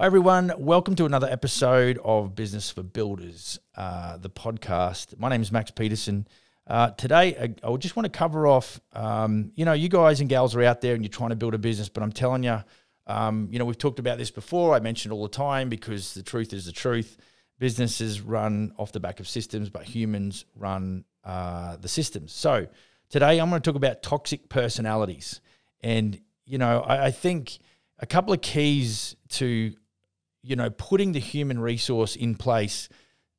Hi everyone, welcome to another episode of Business for Builders, the podcast. My name is Max Peterson. Today, I just want to cover off, you guys and gals are out there and you're trying to build a business, but I'm telling you, we've talked about this before. I mention it all the time because the truth is the truth. Businesses run off the back of systems, but humans run the systems. So today I'm going to talk about toxic personalities. And, I think a couple of keys to putting the human resource in place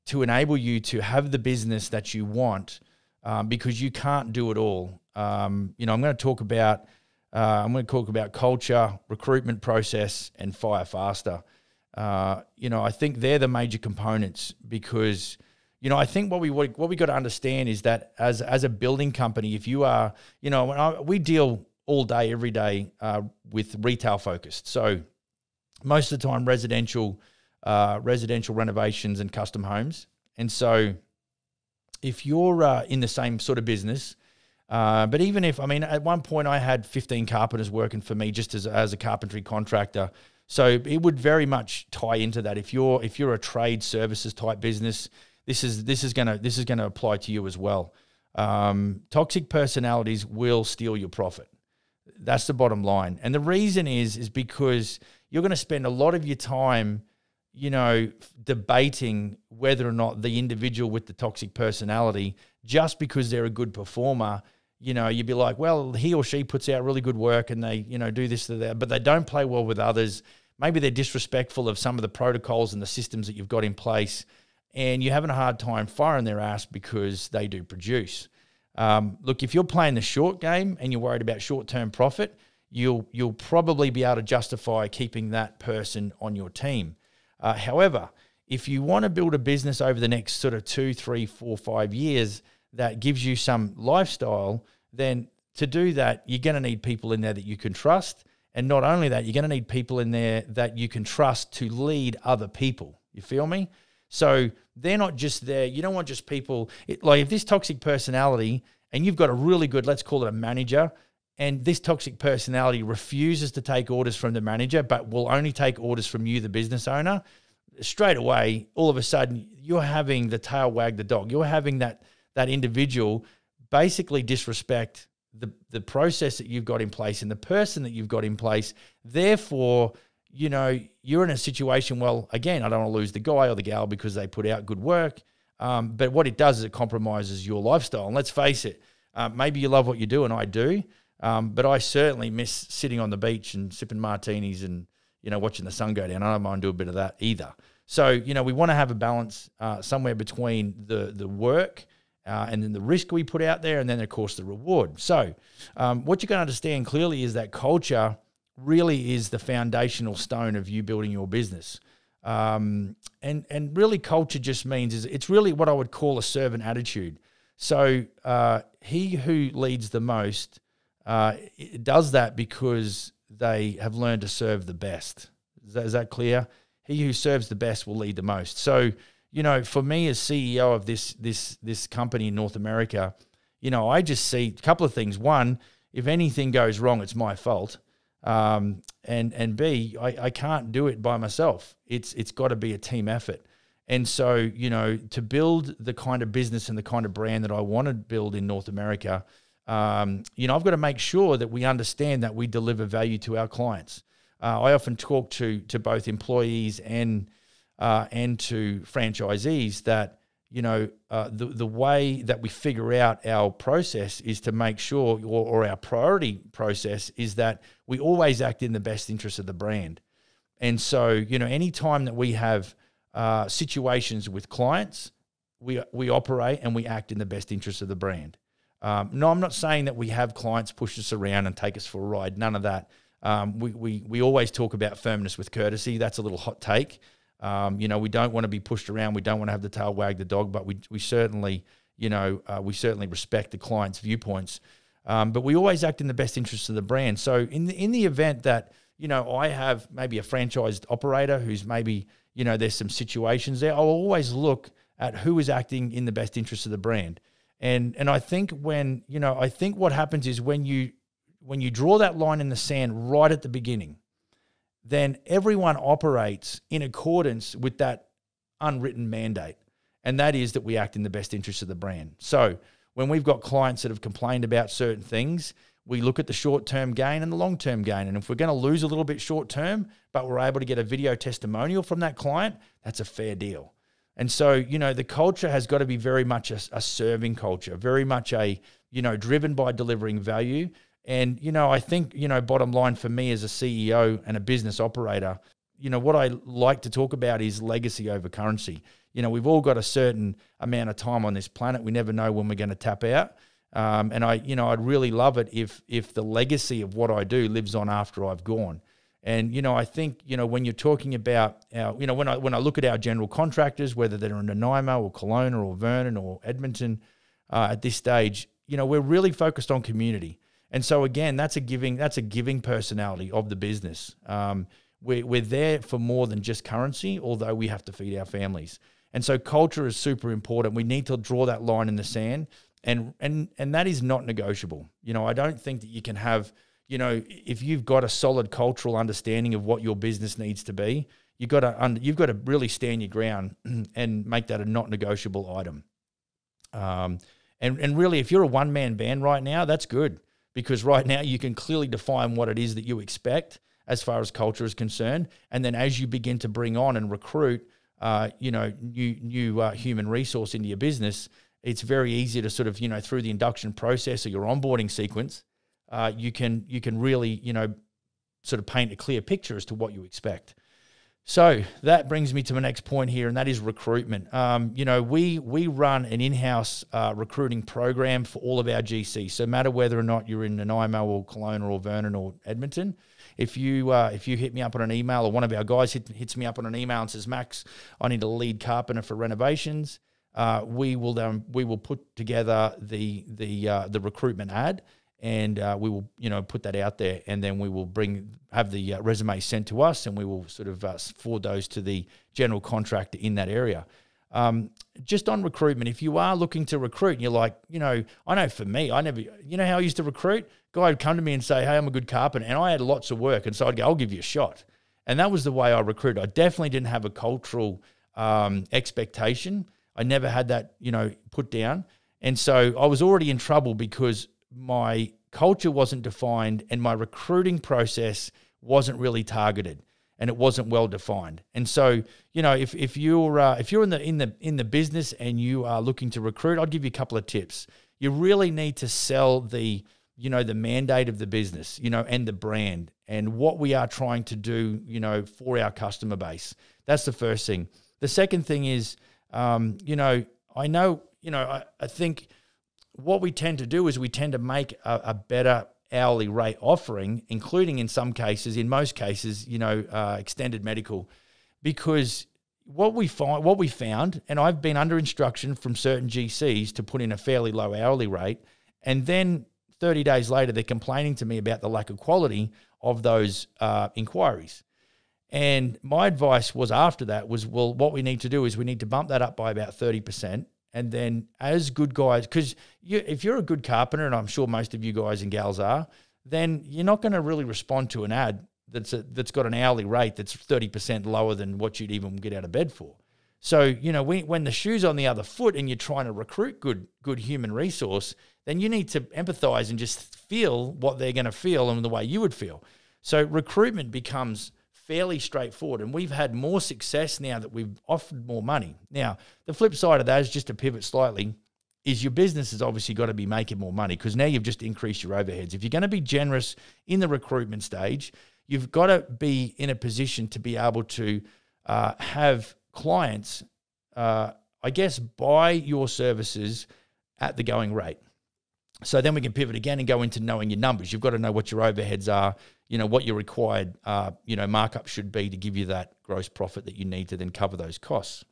to enable you to have the business that you want, because you can't do it all. I'm going to talk about culture, recruitment process, and fire faster. I think they're the major components because, I think what we got to understand is that as a building company, if you are, we deal all day, every day with retail focused. So most of the time residential renovations and custom homes. And so if you're in the same sort of business, but even if, at one point I had 15 carpenters working for me just as a carpentry contractor. So it would very much tie into that. If you're a trade services type business, this is gonna apply to you as well. Toxic personalities will steal your profit. That's the bottom line. And the reason is because you're going to spend a lot of your time, debating whether or not the individual with the toxic personality, just because they're a good performer, you'd be like, well, he or she puts out really good work and they, do this or that, but they don't play well with others. Maybe they're disrespectful of some of the protocols and the systems that you've got in place, and you're having a hard time firing their ass because they do produce. Look, if you're playing the short game and you're worried about short-term profit, you'll probably be able to justify keeping that person on your team. However, if you want to build a business over the next sort of 2, 3, 4, 5 years that gives you some lifestyle, then to do that, you're going to need people in there that you can trust. And not only that, you're going to need people in there that you can trust to lead other people. You feel me? So they're not just there. You don't want just people, like if this toxic personality, and you've got a really good, let's call it a manager, and this toxic personality refuses to take orders from the manager, but will only take orders from you, the business owner, straight away, all of a sudden, you're having the tail wag the dog. You're having that individual basically disrespect the process that you've got in place and the person that you've got in place. Therefore, you're in a situation, well, again, I don't want to lose the guy or the gal because they put out good work. But what it does is it compromises your lifestyle. And let's face it, maybe you love what you do, and I do. But I certainly miss sitting on the beach and sipping martinis and, watching the sun go down. I don't mind doing a bit of that either. So, we want to have a balance somewhere between the work and then the risk we put out there, and then, of course, the reward. So what you can understand clearly is that culture really is the foundational stone of you building your business. And really culture just means it's really what I would call a servant attitude. So he who leads the most does that because they have learned to serve the best. Is that clear? He who serves the best will lead the most. So, for me as CEO of this company in North America, I just see a couple of things. One, if anything goes wrong, it's my fault. And B, I can't do it by myself. It's got to be a team effort. And so, to build the kind of business and the kind of brand that I want to build in North America, I've got to make sure that we understand that we deliver value to our clients. I often talk to both employees and to franchisees that, the way that we figure out our process is to make sure, or our priority process is that we always act in the best interest of the brand. And so, any time that we have situations with clients, we operate and we act in the best interest of the brand. No, I'm not saying that we have clients push us around and take us for a ride. None of that. We always talk about firmness with courtesy. That's a little hot take. We don't want to be pushed around. We don't want to have the tail wag the dog, but we certainly, we certainly respect the client's viewpoints. But we always act in the best interest of the brand. So in the event that, I have maybe a franchised operator who's maybe, there's some situations there, I'll always look at who is acting in the best interest of the brand. And I think I think what happens is when you draw that line in the sand right at the beginning, then everyone operates in accordance with that unwritten mandate. And that is that we act in the best interest of the brand. So when we've got clients that have complained about certain things, we look at the short-term gain and the long-term gain. And if we're going to lose a little bit short-term, but we're able to get a video testimonial from that client, that's a fair deal. And so, the culture has got to be very much a serving culture, very much driven by delivering value. And, I think, bottom line for me as a CEO and a business operator, what I like to talk about is legacy over currency. We've all got a certain amount of time on this planet. We never know when we're going to tap out. And I'd really love it if the legacy of what I do lives on after I've gone. And, I think, when you're talking about when I look at our general contractors, whether they're in Nanaimo or Kelowna or Vernon or Edmonton, at this stage, we're really focused on community. And so again, that's a giving personality of the business. We're there for more than just currency, although we have to feed our families. And so culture is super important. We need to draw that line in the sand, and that is not negotiable. I don't think that you can have, if you've got a solid cultural understanding of what your business needs to be, you've got to really stand your ground and make that a not negotiable item. And really, if you're a one-man band right now, that's good, because right now you can clearly define what it is that you expect as far as culture is concerned. And then as you begin to bring on and recruit, new human resource into your business, it's very easy to sort of, through the induction process or your onboarding sequence, you can really, sort of paint a clear picture as to what you expect. So that brings me to my next point here, and that is recruitment. We run an in-house recruiting program for all of our GCs. So no matter whether or not you're in Nanaimo or Kelowna or Vernon or Edmonton, if you hit me up on an email, or one of our guys hits me up on an email and says, Max, I need a lead carpenter for renovations, we will put together the recruitment ad, and we will put that out there, and then we will have the resume sent to us, and we will sort of forward those to the general contractor in that area. Just on recruitment, if you are looking to recruit and you're like, I know for me, how I used to recruit? Guy would come to me and say, hey, I'm a good carpenter, and I had lots of work. And so I'd go, I'll give you a shot. And that was the way I recruited. I definitely didn't have a cultural expectation. I never had that, put down. And so I was already in trouble because my culture wasn't defined and my recruiting process wasn't really targeted, and it wasn't well defined. And so, if you're in the business and you are looking to recruit, I'll give you a couple of tips. You really need to sell the mandate of the business, and the brand and what we are trying to do, for our customer base. That's the first thing. The second thing is, I think what we tend to do is we tend to make a better hourly rate offering, including in most cases, extended medical, because what we found, and I've been under instruction from certain GCs to put in a fairly low hourly rate, and then 30 days later, they're complaining to me about the lack of quality of those inquiries. And my advice was after that was, well, what we need to do is we need to bump that up by about 30%. And then as good guys, because if you're a good carpenter, and I'm sure most of you guys and gals are, then you're not going to really respond to an ad that's got an hourly rate that's 30% lower than what you'd even get out of bed for. So, when the shoe's on the other foot and you're trying to recruit good human resource, then you need to empathize and just feel what they're going to feel and the way you would feel. So recruitment becomes fairly straightforward, and we've had more success now that we've offered more money. Now, the flip side of that is, just to pivot slightly, is your business has obviously got to be making more money, because now you've just increased your overheads. If you're going to be generous in the recruitment stage, you've got to be in a position to be able to have clients, buy your services at the going rate. So then we can pivot again and go into knowing your numbers. You've got to know what your overheads are, what your required, markup should be to give you that gross profit that you need to then cover those costs.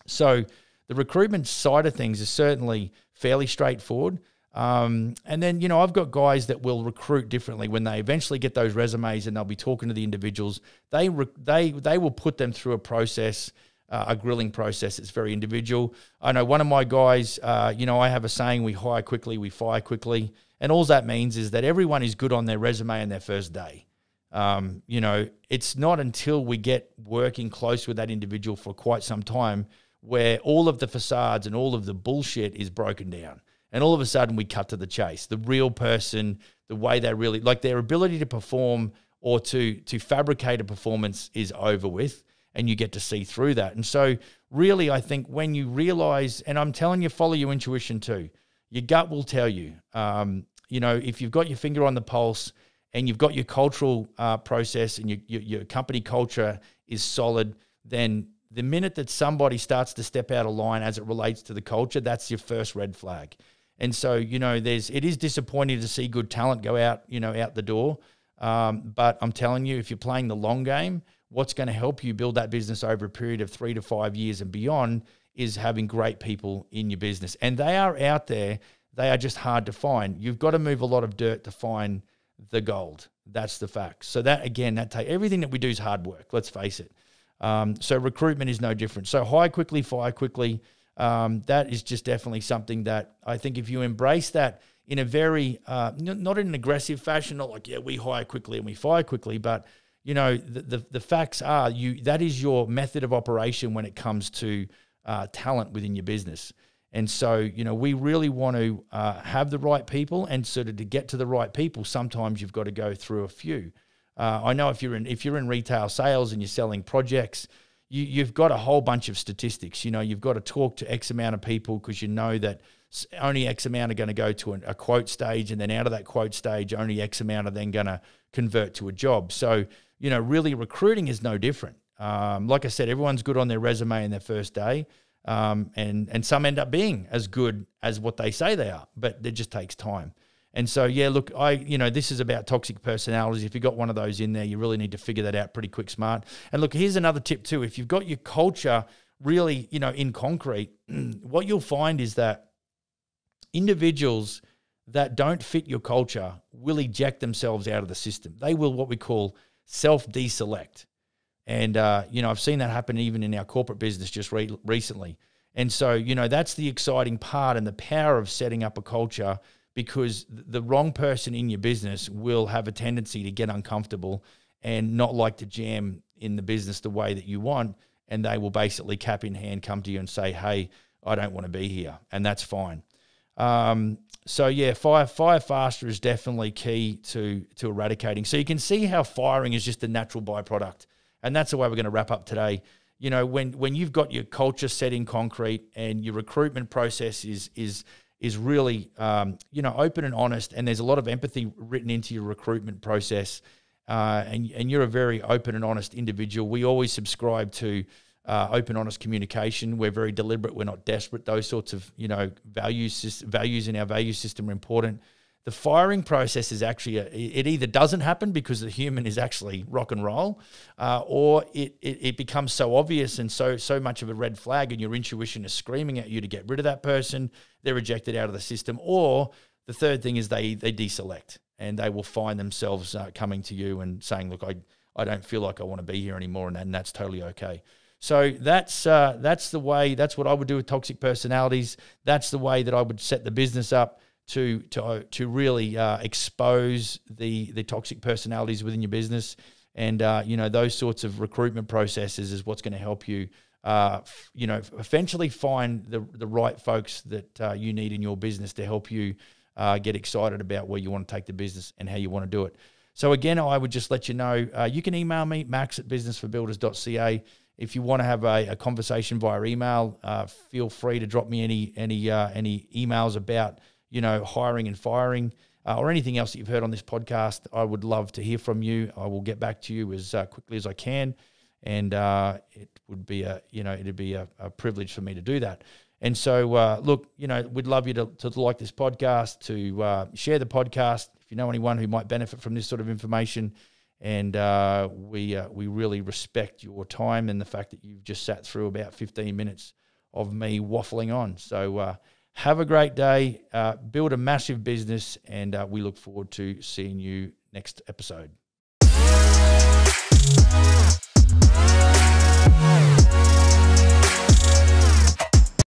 So the recruitment side of things is certainly fairly straightforward. And then, I've got guys that will recruit differently. When they eventually get those resumes and they'll be talking to the individuals, they will put them through a process, a grilling process. It's very individual. I know one of my guys, I have a saying, we hire quickly, we fire quickly. And all that means is that everyone is good on their resume on their first day. It's not until we get working close with that individual for quite some time where all of the facades and all of the bullshit is broken down. And all of a sudden we cut to the chase. The real person, the way they really, like their ability to perform or to fabricate a performance is over with, and you get to see through that. And so really, I think when you realize, and I'm telling you, follow your intuition too. Your gut will tell you, if you've got your finger on the pulse and you've got your cultural process and your company culture is solid, then the minute that somebody starts to step out of line as it relates to the culture, that's your first red flag. And so, it is disappointing to see good talent go out the door. But I'm telling you, if you're playing the long game, what's going to help you build that business over a period of 3 to 5 years and beyond is having great people in your business. And they are out there. They are just hard to find. You've got to move a lot of dirt to find the gold. That's the fact. So that, again, everything that we do is hard work. Let's face it. So recruitment is no different. So hire quickly, fire quickly. That is just definitely something that I think if you embrace that in a very, not in an aggressive fashion, not like, we hire quickly and we fire quickly, but the facts are that is your method of operation when it comes to talent within your business. And so, we really want to have the right people, and sort of to get to the right people, sometimes you've got to go through a few. I know if you're in retail sales and you're selling projects, you've got a whole bunch of statistics. You've got to talk to X amount of people because you know that only X amount are going to go to a quote stage, and then out of that quote stage, only X amount are then going to convert to a job. So, really recruiting is no different. Like I said, everyone's good on their resume in their first day, and some end up being as good as what they say they are, but it just takes time. And so, look, this is about toxic personalities. If you've got one of those in there, you really need to figure that out pretty quick, smart. And look, here's another tip too. If you've got your culture really, in concrete, what you'll find is that individuals that don't fit your culture will eject themselves out of the system. They will what we call self-deselect. And, I've seen that happen even in our corporate business just recently. And so, that's the exciting part and the power of setting up a culture, because the wrong person in your business will have a tendency to get uncomfortable and not like to jam in the business the way that you want. And they will basically cap in hand come to you and say, hey, I don't want to be here. And that's fine. Fire faster is definitely key to eradicating. So you can see how firing is just a natural byproduct. And that's the way we're going to wrap up today. When you've got your culture set in concrete and your recruitment process is really, open and honest, and there's a lot of empathy written into your recruitment process, and you're a very open and honest individual. We always subscribe to open, honest communication. We're very deliberate. We're not desperate. Those sorts of, values in our value system are important. The firing process is actually, it either doesn't happen because the human is actually rock and roll, or it becomes so obvious and so much of a red flag, and your intuition is screaming at you to get rid of that person. They're rejected out of the system. Or the third thing is they deselect, and they will find themselves coming to you and saying, look, I don't feel like I want to be here anymore, and that's totally okay. So that's the way. That's what I would do with toxic personalities. That's the way that I would set the business up to really expose the toxic personalities within your business. And those sorts of recruitment processes is what's going to help you eventually find the right folks that you need in your business to help you get excited about where you want to take the business and how you want to do it. So again, I would just let you know, you can email me, max@businessforbuilders.ca. If you want to have a conversation via email, feel free to drop me any emails about hiring and firing, or anything else that you've heard on this podcast. I would love to hear from you. I will get back to you as quickly as I can, and it would be it'd be a privilege for me to do that. And so, look, we'd love you to like this podcast, to share the podcast if you know anyone who might benefit from this sort of information. And we really respect your time and the fact that you've just sat through about 15 minutes of me waffling on. So have a great day, build a massive business, and we look forward to seeing you next episode.